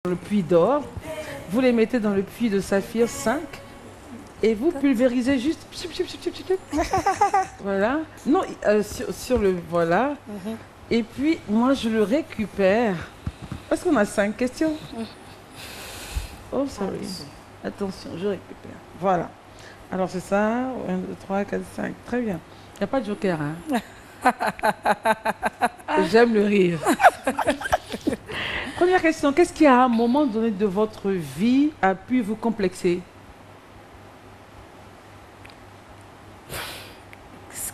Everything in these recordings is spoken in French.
le puits d'or, vous les mettez dans le puits de saphir 5 et vous pulvérisez juste. Voilà. Non, sur le. Voilà. Et puis, moi, je le récupère. Parce qu'on a 5 questions. Oh, sorry. Attention, je récupère. Voilà. Alors, c'est ça. 1, 2, 3, 4, 5. Très bien. Il n'y a pas de joker, hein? J'aime le rire. Première question. Qu'est-ce qui, à un moment donné de votre vie, a pu vous complexer?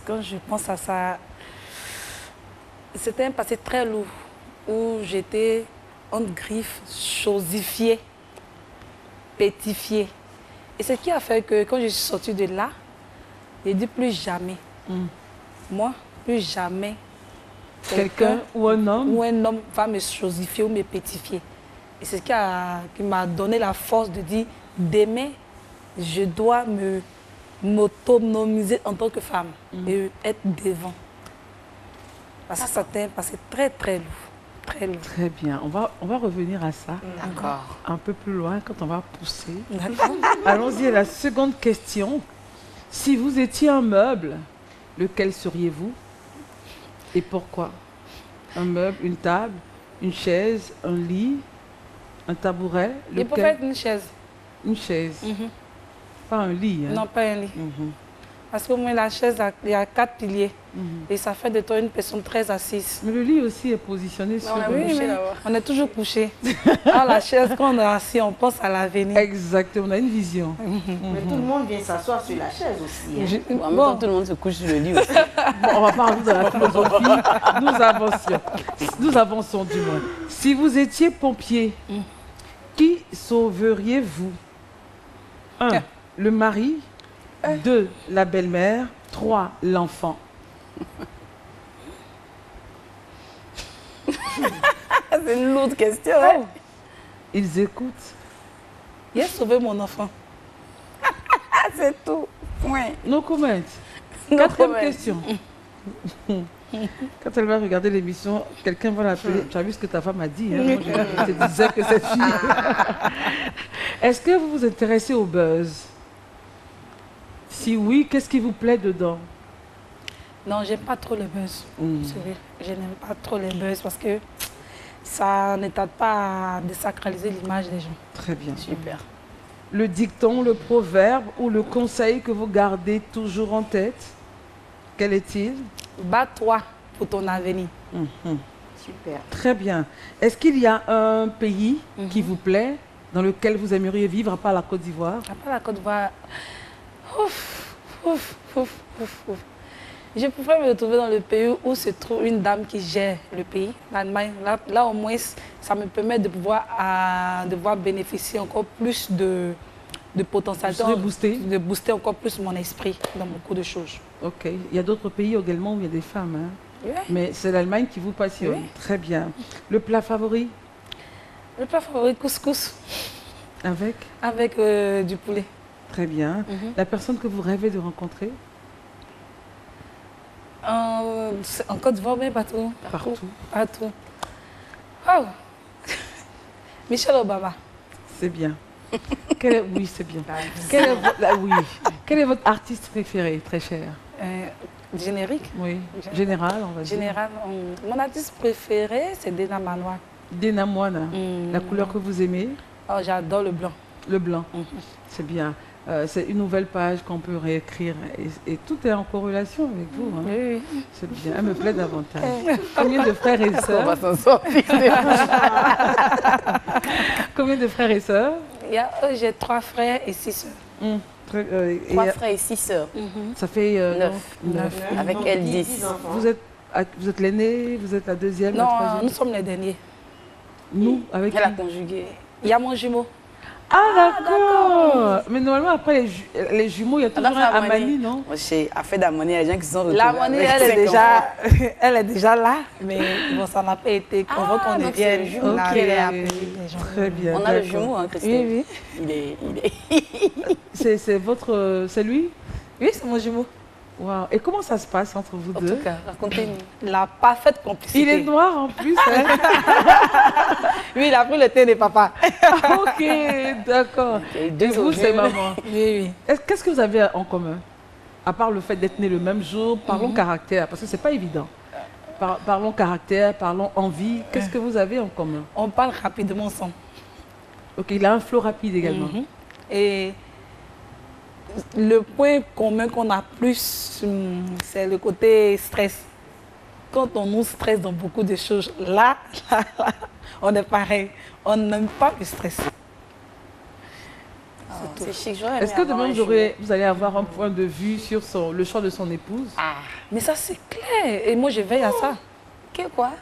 Quand je pense à ça, c'était un passé très lourd où j'étais entre griffes, chosifiée, pétifiée. Et ce qui a fait que quand je suis sortie de là, j'ai dit plus jamais. Moi, plus jamais. Quelqu'un ou un homme va me chosifier ou me pétifier. Et c'est ce qui m'a donné la force de dire, demain, je dois m'autonomiser en tant que femme et être devant. Parce que ça c'était un passé très, très lourd. Très lourd. Très bien. On va revenir à ça. D'accord. Un peu plus loin quand on va pousser. D'accord. Allons-y à la seconde question. Si vous étiez un meuble, lequel seriez-vous et pourquoi? Un meuble, une table, une chaise, un lit, un tabouret. Il peut être une chaise. Une chaise. Pas un lit. Hein? Non, pas un lit. Parce que moi, la chaise, il y a 4 piliers. Et ça fait de toi une personne très assise. Mais le lit aussi est positionné sur oui, mais on est toujours couché. Alors la chaise, quand on est assis, on pense à l'avenir. Exactement, on a une vision. Mais tout le monde vient s'asseoir sur la chaise aussi. Hein. En même temps, tout le monde se couche sur le lit aussi. Bon, on va pas rentrer dans la philosophie. Nous avançons du moins. Si vous étiez pompier, qui sauveriez-vous? 1. Le mari. 2. La belle-mère. 3. L'enfant. C'est une lourde question. Hein? Ils écoutent. Il a sauvé mon enfant. C'est tout. Ouais. No comment. No Quatrième comment. question. Quand elle va regarder l'émission, quelqu'un va l'appeler. Tu as vu ce que ta femme a dit, hein? Moi, je te disais que cette fille. Est-ce que vous vous intéressez au buzz? Si oui, qu'est-ce qui vous plaît dedans? Non, j'aime pas trop les buzz. C'est vrai. Je n'aime pas trop les buzz parce que ça n'aide pas à désacraliser l'image des gens. Très bien. Super. Le dicton, le proverbe ou le conseil que vous gardez toujours en tête, quel est-il? Bats-toi pour ton avenir. Super. Très bien. Est-ce qu'il y a un pays qui vous plaît, dans lequel vous aimeriez vivre, à part la Côte d'Ivoire? Après la Côte d'Ivoire, je pourrais me retrouver dans le pays où se trouve une dame qui gère le pays, l'Allemagne. Là, au moins, ça me permet de pouvoir bénéficier encore plus de potentialité, de booster encore plus mon esprit dans beaucoup de choses. Ok. Il y a d'autres pays également où il y a des femmes, hein? Oui. Mais c'est l'Allemagne qui vous passionne. Oui. Très bien. Le plat favori? Le plat favori, couscous. Avec? Avec du poulet. Très bien. La personne que vous rêvez de rencontrer? En Côte d'Ivoire, mais partout. Partout. Oh. Michelle Obama. C'est bien. Oui, c'est bien. Quel est votre artiste préféré, très cher? Générique? Oui. Général, on va dire. Général. Mon artiste préféré, c'est Dena Manoir. Dena Moana. La couleur que vous aimez? Oh, j'adore le blanc. Le blanc. C'est bien. C'est une nouvelle page qu'on peut réécrire et tout est en corrélation avec vous. Hein. Oui. C'est bien. Elle me plaît davantage. Combien de frères et sœurs? On va s'en sortir. Combien de frères et sœurs? J'ai 3 frères et 6 sœurs. 3 frères et 6 sœurs. Ça fait 9. Avec elle 10. Vous êtes l'aînée, vous êtes la deuxième, la Non, troisième? nous sommes les derniers. Nous, avec Elle a qui? conjugué. Il y a mon jumeau. Ah, d'accord. Mais normalement, après les jumeaux, il y a toujours un Amani, non? À fait d'Amani, il y a des gens qui sont retrouvés. L'Amani, elle est déjà là, mais bon, ça n'a pas été. On voit qu'on est bien. Très bien. On a le jumeau, hein, Christine. Oui. Il est... C'est lui? Oui, c'est mon jumeau. Wow. Et comment ça se passe entre vous deux? En tout cas, racontez-nous. La parfaite complicité. Il est noir en plus. Hein? Oui, il a pris le thé de papa. Ok, d'accord. Et vous, c'est maman. Oui, oui. Qu'est-ce que vous avez en commun? À part le fait d'être né le même jour, parlons caractère, parce que c'est pas évident. Parlons caractère, parlons envie. Qu'est-ce que vous avez en commun? On parle rapidement ensemble. Ok, il a un flow rapide également. Et le point commun qu'on a plus, c'est le côté stress. Quand on nous stresse dans beaucoup de choses, là, on est pareil. On n'aime pas le stress. C'est chic. Est-ce que demain, vous allez avoir un point de vue sur le choix de son épouse? Mais ça, c'est clair. Et moi, je veille à ça. Quoi?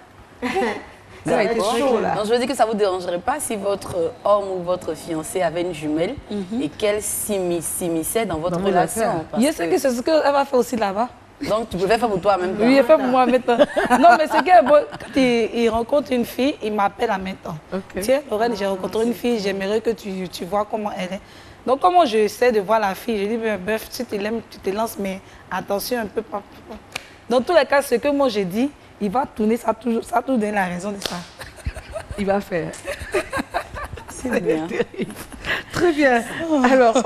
Ça a été chaud, là. Donc, je veux dire que ça ne vous dérangerait pas si votre homme ou votre fiancé avait une jumelle et qu'elle s'immisçait dans votre relation. Je sais que c'est ce qu'elle va faire aussi là-bas. Donc, tu pouvais faire pour toi en même temps. Oui, il fait pour moi en même temps. Non, mais c'est que quand il rencontre une fille, il m'appelle en même temps. Tiens, Lorraine, j'ai rencontré une fille, j'aimerais que tu vois comment elle est. Donc, comment j'essaie de voir la fille, je dis, bref, si tu l'aimes, tu te lances, mais attention un peu. Dans tous les cas, ce que moi j'ai dit, il va tourner, ça a toujours donné la raison de ça. Il va faire. C'est bien. Très bien. Alors,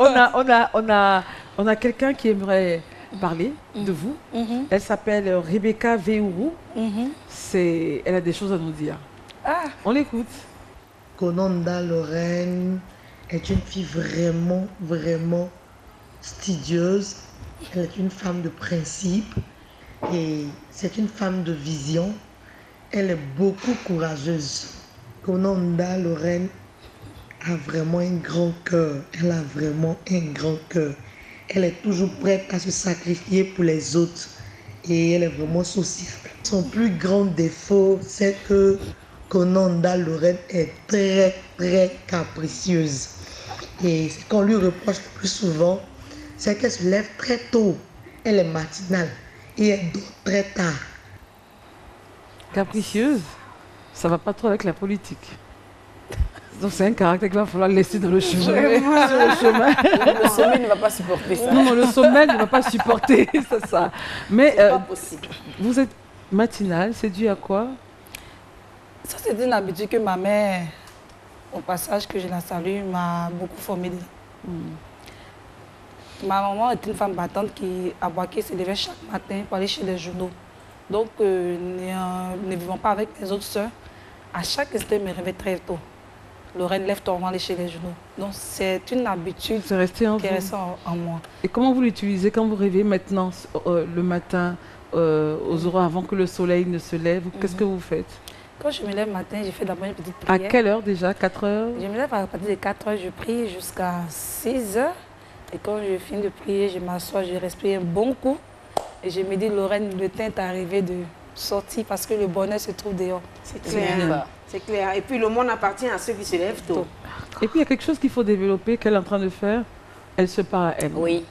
on a quelqu'un qui aimerait parler de vous. Elle s'appelle Rebecca Veourou. Elle a des choses à nous dire. On l'écoute. Kononda Lorraine est une fille vraiment, vraiment studieuse. Elle est une femme de principe et c'est une femme de vision. Elle est beaucoup courageuse. Kononda Lorraine a vraiment un grand cœur. Elle a vraiment un grand cœur. Elle est toujours prête à se sacrifier pour les autres et elle est vraiment sociable. Son plus grand défaut, c'est que Kononda Lorraine est très, très capricieuse. Et ce qu'on lui reproche le plus souvent, c'est qu'elle se lève très tôt. Elle est matinale et elle dort très tard. Capricieuse, ça ne va pas trop avec la politique. Donc c'est un caractère qu'il va falloir laisser dans le chemin. Le sommet ne va pas supporter ça. Non, le sommet ne va pas supporter, c'est ça. Mais pas possible. Vous êtes matinale, c'est dû à quoi? Ça, c'est une habitude que ma mère, au passage que je la salue, m'a beaucoup formée. Ma maman est une femme battante qui, à Boaké, se levait chaque matin pour aller chez les journaux. Donc, ne vivant pas avec mes autres soeurs, à chaque instant, elle me réveille très tôt. Lorraine, lève-toi, on va aller chez les journaux. Donc, c'est une habitude qui est restée en moi. Et comment vous l'utilisez quand vous rêvez maintenant, le matin, aux aurores, avant que le soleil ne se lève? Qu'est-ce que vous faites? Quand je me lève le matin, j'ai fait d'abord une petite prière. À quelle heure déjà? 4 heures? Je me lève à partir de 4 heures, je prie jusqu'à 6 heures. Et quand je finis de prier, je m'assois, je respire un bon coup. Et je me dis, Lorraine, le temps est arrivé de sortir parce que le bonheur se trouve dehors. C'est clair. C'est clair. Et puis le monde appartient à ceux qui se lèvent tôt. Et puis il y a quelque chose qu'il faut développer, qu'elle est en train de faire. Elle se parle à elle. Oui.